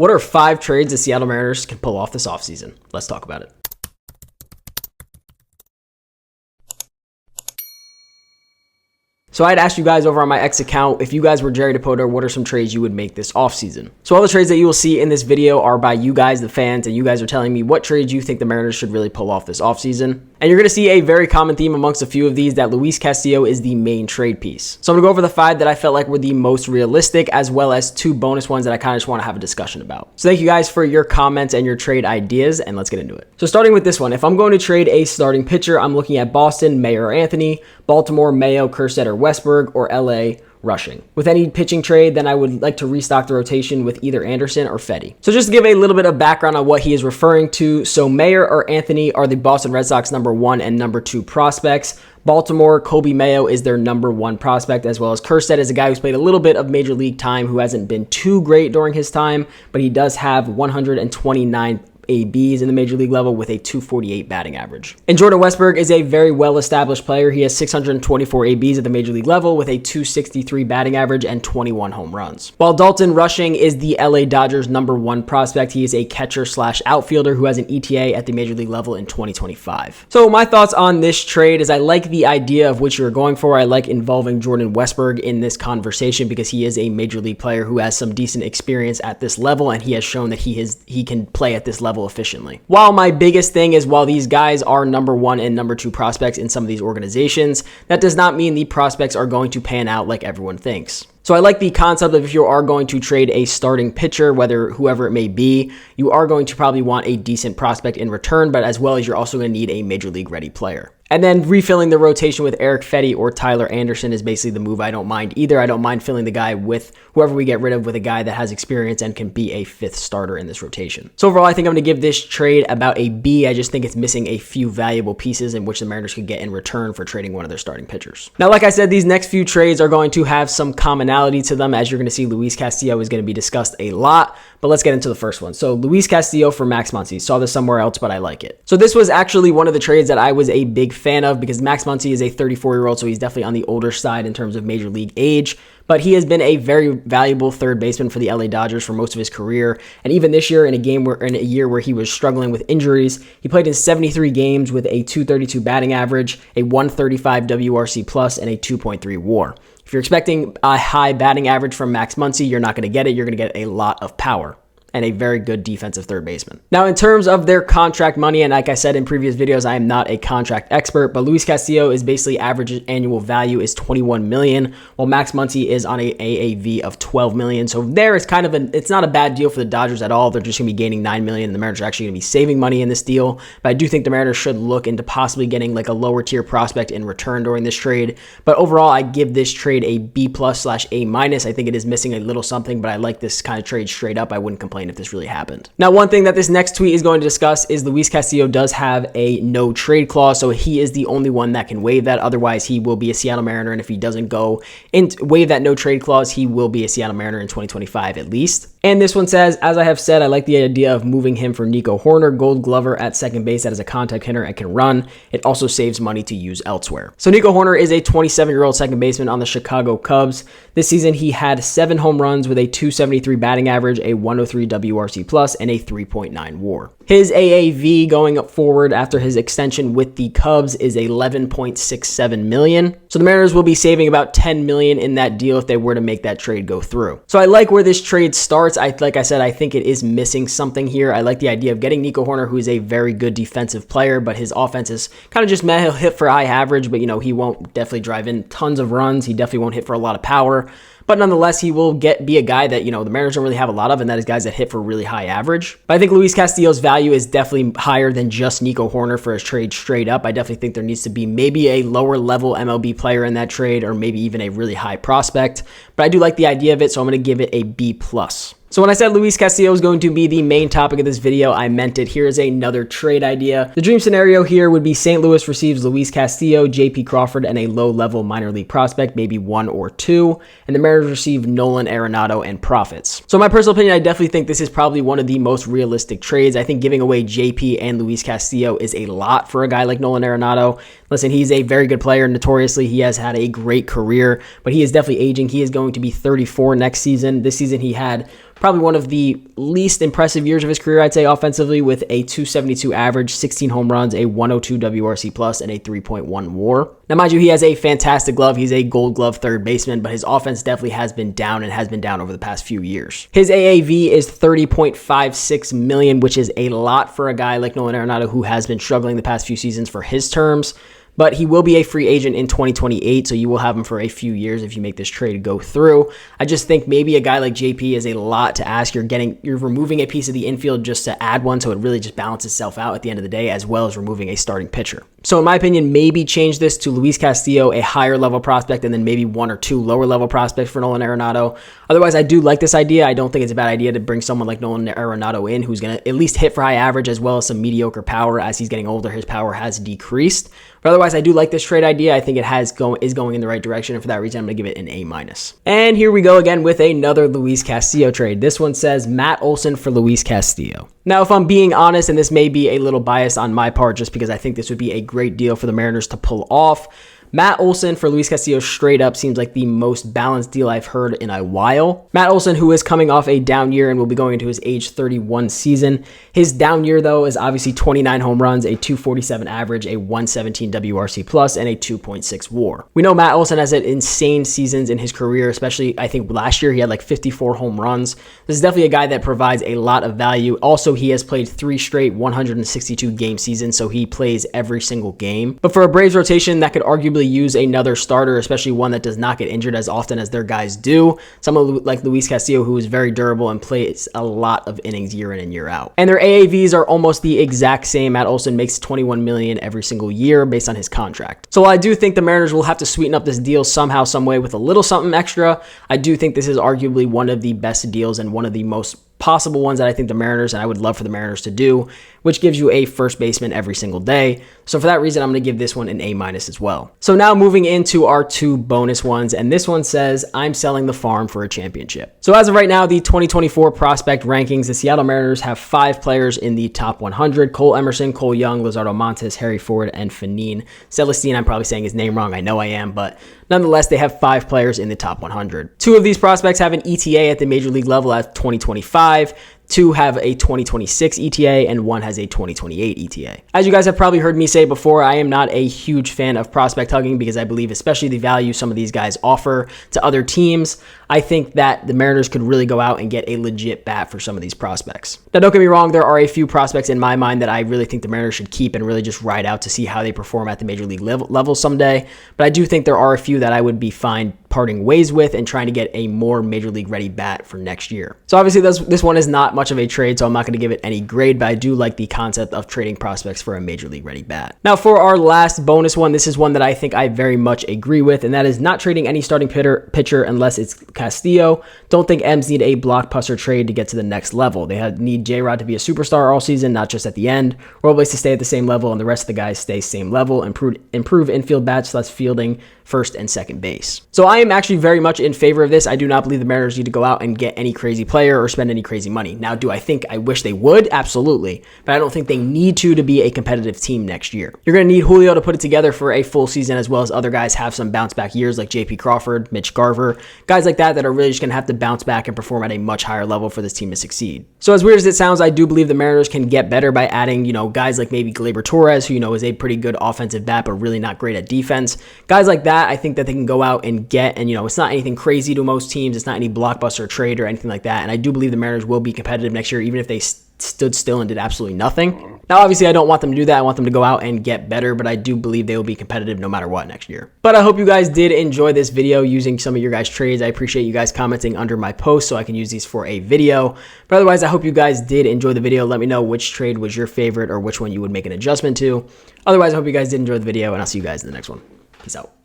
What are 5 trades the Seattle Mariners can pull off this offseason? Let's talk about it. So I'd asked you guys over on my X account, if you guys were Jerry Dipoto, what are some trades you would make this offseason? So all the trades that you will see in this video are by you guys, the fans, and you guys are telling me what trades you think the Mariners should really pull off this offseason. And you're going to see a very common theme amongst a few of these that Luis Castillo is the main trade piece. So I'm going to go over the 5 that I felt like were the most realistic, as well as 2 bonus ones that I kind of just want to have a discussion about. So thank you guys for your comments and your trade ideas, and let's get into it. So starting with this one, if I'm going to trade a starting pitcher, I'm looking at Boston, Mayer or Anthony, Baltimore, Mayo, Kerstead or Westberg, or LA, Rushing. With any pitching trade, then I would like to restock the rotation with either Anderson or Fedde. So just to give a little bit of background on what he is referring to, so Mayer or Anthony are the Boston Red Sox number 1 and number 2 prospects. Baltimore, Kobe Mayo is their number 1 prospect, as well as Kerstead is a guy who's played a little bit of major league time, who hasn't been too great during his time, but he does have 129 ABs in the major league level with a 248 batting average. And Jordan Westberg is a very well-established player. He has 624 ABs at the major league level with a 263 batting average and 21 home runs. While Dalton Rushing is the LA Dodgers number 1 prospect, he is a catcher / outfielder who has an ETA at the major league level in 2025. So my thoughts on this trade is I like the idea of which you're going for. I like involving Jordan Westberg in this conversation because he is a major league player who has some decent experience at this level, and he has shown that he can play at this level efficiently. While my biggest thing is, while these guys are number 1 and number 2 prospects in some of these organizations, that does not mean the prospects are going to pan out like everyone thinks. So I like the concept of if you are going to trade a starting pitcher, whoever it may be, you are going to probably want a decent prospect in return, but as well as you're also going to need a major league ready player. And then refilling the rotation with Eric Fedde or Tyler Anderson is basically the move I don't mind either. I don't mind filling the guy with whoever we get rid of with a guy that has experience and can be a 5th starter in this rotation. So overall, I think I'm going to give this trade about a B. I just think it's missing a few valuable pieces in which the Mariners could get in return for trading one of their starting pitchers. Now, like I said, these next few trades are going to have some commonality to them. As you're going to see, Luis Castillo is going to be discussed a lot, but let's get into the first one. So Luis Castillo for Max Muncy. Saw this somewhere else, but I like it. So this was actually one of the trades that I was a big fan of because Max Muncy is a 34-year-old, so he's definitely on the older side in terms of major league age, but he has been a very valuable third baseman for the LA Dodgers for most of his career. And even this year, in a year where he was struggling with injuries, he played in 73 games with a 232 batting average, a 135 WRC plus, and a 2.3 WAR. If you're expecting a high batting average from Max Muncy, you're not going to get it. You're going to get a lot of power and a very good defensive third baseman. Now, in terms of their contract money, and like I said in previous videos, I am not a contract expert, but Luis Castillo is basically average annual value is $21 million, while Max Muncy is on a AAV of $12 million. So there is kind of it's not a bad deal for the Dodgers at all. They're just going to be gaining $9 million, and the Mariners are actually going to be saving money in this deal. But I do think the Mariners should look into possibly getting like a lower tier prospect in return during this trade. But overall, I give this trade a B+ / A-. I think it is missing a little something, but I like this kind of trade straight up. I wouldn't complain if this really happened. Now, one thing that this next tweet is going to discuss is Luis Castillo does have a no trade clause, so he is the only one that can waive that. Otherwise, he will be a Seattle Mariner, and if he doesn't go and waive that no trade clause, he will be a Seattle Mariner in 2025 at least. And this one says, as I have said, I like the idea of moving him for Nico Hoerner, Gold Glover at second base that is a contact hitter and can run. It also saves money to use elsewhere. So Nico Hoerner is a 27-year-old second baseman on the Chicago Cubs. This season, he had 7 home runs with a 273 batting average, a 103 WRC plus, and a 3.9 WAR. His AAV going forward after his extension with the Cubs is $11.67 million. So the Mariners will be saving about $10 million in that deal if they were to make that trade go through. So I like where this trade starts. Like I said, I think it is missing something here. I like the idea of getting Nico Hoerner, who is a very good defensive player, but his offense is kind of just meh. He'll hit for high average, but he won't definitely drive in tons of runs. He definitely won't hit for a lot of power. But nonetheless, he will be a guy that, the Mariners don't really have a lot of, and that is guys that hit for really high average. But I think Luis Castillo's value is definitely higher than just Nico Hoerner for his trade straight up. I definitely think there needs to be maybe a lower level MLB player in that trade, or maybe even a really high prospect. But I do like the idea of it, so I'm going to give it a B+. So when I said Luis Castillo is going to be the main topic of this video, I meant it. Here is another trade idea. The dream scenario here would be St. Louis receives Luis Castillo, JP Crawford, and a low-level minor league prospect, maybe 1 or 2, and the Mariners receive Nolan Arenado and profits. So in my personal opinion, I definitely think this is probably one of the most realistic trades. I think giving away JP and Luis Castillo is a lot for a guy like Nolan Arenado. Listen, he's a very good player. Notoriously, he has had a great career, but he is definitely aging. He is going to be 34 next season. This season, he had Probably one of the least impressive years of his career, I'd say, offensively, with a 272 average, 16 home runs, a 102 WRC plus, and a 3.1 WAR. Now, mind you, he has a fantastic glove. He's a Gold Glove third baseman, but his offense definitely has been down and has been down over the past few years. His AAV is $30.56 million, which is a lot for a guy like Nolan Arenado, who has been struggling the past few seasons for his terms. But he will be a free agent in 2028, so you will have him for a few years if you make this trade go through. I just think maybe a guy like JP is a lot to ask. You're removing a piece of the infield just to add one, so it really just balances itself out at the end of the day, as well as removing a starting pitcher. So in my opinion, maybe change this to Luis Castillo, a higher level prospect, and then maybe one or two lower level prospects for Nolan Arenado. Otherwise, I do like this idea. I don't think it's a bad idea to bring someone like Nolan Arenado in who's going to at least hit for high average as well as some mediocre power. As he's getting older, his power has decreased. But otherwise, I do like this trade idea. I think it is going in the right direction, and for that reason, I'm going to give it an A-. And here we go again with another Luis Castillo trade. This one says Matt Olson for Luis Castillo. Now, if I'm being honest, and this may be a little biased on my part just because I think this would be a great deal for the Mariners to pull off, Matt Olson for Luis Castillo straight up seems like the most balanced deal I've heard in a while. Matt Olson, who is coming off a down year and will be going into his age 31 season. His down year, though, is obviously 29 home runs, a 247 average, a 117 WRC plus, and a 2.6 WAR. We know Matt Olson has had insane seasons in his career, especially I think last year he had like 54 home runs. This is definitely a guy that provides a lot of value. Also, he has played 3 straight 162 game seasons, so he plays every single game. But for a Braves rotation that could arguably use another starter, especially one that does not get injured as often as their guys do. Someone like Luis Castillo, who is very durable and plays a lot of innings year in and year out. And their AAVs are almost the exact same. Matt Olson makes $21 million every single year based on his contract. So while I do think the Mariners will have to sweeten up this deal somehow, some way with a little something extra, I do think this is arguably one of the best deals and one of the most possible ones that I think the Mariners, and I would love for the Mariners to do, which gives you a first baseman every single day. So for that reason, I'm going to give this one an A- as well. So now moving into our 2 bonus ones, and this one says, I'm selling the farm for a championship. So as of right now, the 2024 prospect rankings, the Seattle Mariners have 5 players in the top 100, Cole Emerson, Cole Young, Luzardo Montes, Harry Ford, and Fanine Celestine. I'm probably saying his name wrong. I know I am, but nonetheless, they have 5 players in the top 100. 2 of these prospects have an ETA at the major league level at 2025. 2 have a 2026 ETA, and 1 has a 2028 ETA. As you guys have probably heard me say before, I am not a huge fan of prospect hugging because I believe, especially the value some of these guys offer to other teams, I think that the Mariners could really go out and get a legit bat for some of these prospects. Now, don't get me wrong, there are a few prospects in my mind that I really think the Mariners should keep and really just ride out to see how they perform at the major league level someday. But I do think there are a few that I would be fine parting ways with and trying to get a more major league ready bat for next year. So obviously this one is not much of a trade, so I'm not going to give it any grade, but I do like the concept of trading prospects for a major league ready bat. Now for our last bonus one, this is one that I think I very much agree with, and that is not trading any starting pitcher unless it's Castillo. Don't think M's need a blockbuster trade to get to the next level. They need J-Rod to be a superstar all season, not just at the end. Robles to stay at the same level, and the rest of the guys stay same level. Improve infield bats, less fielding, first and second base. So I am actually very much in favor of this. I do not believe the Mariners need to go out and get any crazy player or spend any crazy money. Now, do I wish they would? Absolutely. But I don't think they need to be a competitive team next year. You're going to need Julio to put it together for a full season, as well as other guys have some bounce back years like JP Crawford, Mitch Garver, guys like that are really just going to have to bounce back and perform at a much higher level for this team to succeed. So as weird as it sounds, I do believe the Mariners can get better by adding, guys like maybe Gleyber Torres, who, is a pretty good offensive bat, but really not great at defense. Guys like that, I think that they can go out and get, and it's not anything crazy to most teams. It's not any blockbuster trade or anything like that. And I do believe the Mariners will be competitive next year, even if they stood still and did absolutely nothing. Now, obviously, I don't want them to do that. I want them to go out and get better, but I do believe they will be competitive no matter what next year. But I hope you guys did enjoy this video using some of your guys' trades. I appreciate you guys commenting under my post so I can use these for a video. But otherwise, I hope you guys did enjoy the video. Let me know which trade was your favorite or which one you would make an adjustment to. Otherwise, I hope you guys did enjoy the video, and I'll see you guys in the next one. Peace out.